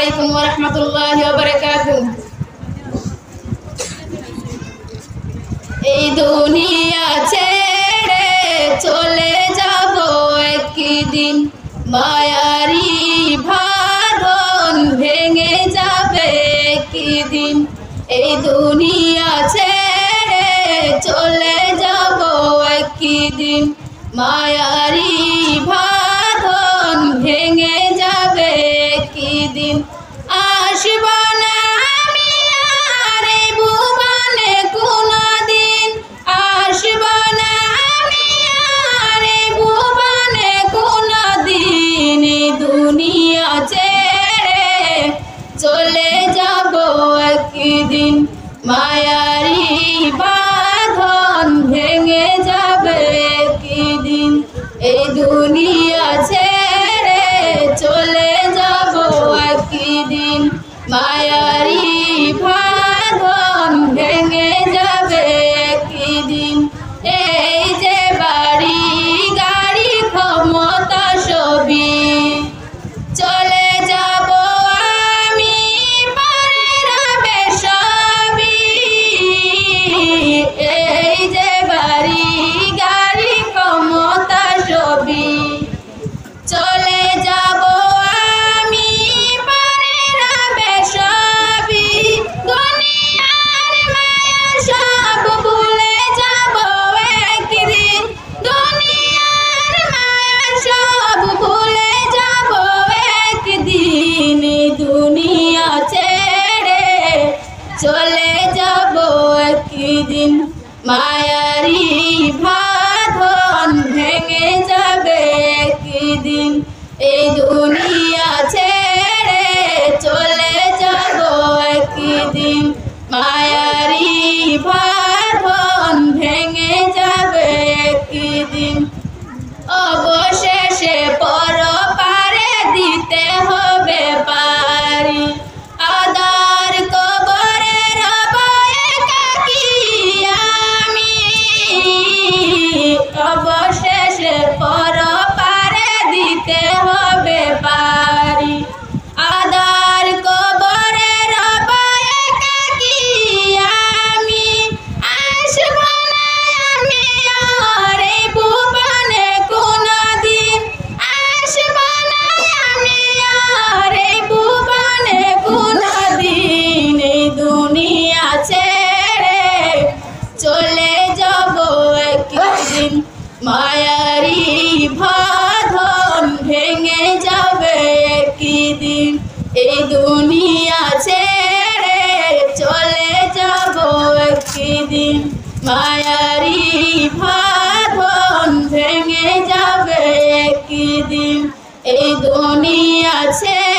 আলাইকুম ওয়া রাহমাতুল্লাহি ওয়া বারাকাতুহু। এই দুনিয়া ছেড়ে চলে যাব একদিন, মায়ারি বাঁধন ভেঙে যাবে একদিন। এই দুনিয়া ছেড়ে চলে যাব একদিন, মায়ারি বাঁধন ভেঙে যাবে একদিন। আসব না আমি আর এই ভুবনে কোনদিন, আসব না আমি আর এই ভুবনে কোনদিন। এই দুনিয়া ছেড়ে চলে যাব একদিন, মায়ারি বাঁধন ভেঙে যাবে একদিন। এই দুনিয়া ছেড়ে চলে যাব একদিন, মায়ারি বাঁধন ভেঙে যাবে একদিন। এই যে বাড়ি গাড়ি ক্ষমতা সবই চলে যাব আমি, পরে রবে সবই। এই যে বাড়ি গাড়ি ক্ষমতা সবই চলে যাব আমি, পরে রবে সবই। দুনিয়ার মায়া সব ভুলে যাব একদিন, দুনিয়ার মায়া সব ভুলে যাব একদিন। এই দুনিয়া ছেড়ে চলে যাব একদিন, মায়ারি বাঁধন ভেঙে যাবে একদিন। এই দুনিয়া ছেড়ে চলে যাব একদিন, মায়ারি বাঁধন ভেঙে যাবে একদিন। অবশেষে পরপারে দিতে হবে পারি, আদার কবরে রব একাকী আমি। অবশেষে পরপারে দিতে হবে পারি, আদার কবরে রব একাকী আমি। আসব না আমি আর এই ভুবনে কোনদিন, আসব না আমি আর এই ভুবনে কোনদিন। এই দুনিয়া ছেড়ে চলে যাব একদিন, মায়ারি বাঁধন ভেঙে যাবে একদিন। এই দুনিয়া ছেড়ে চলে যাব একদিন, মায়ারি বাঁধন ভেঙে যাবে একদিন। এই দুনিয়া ছেড়ে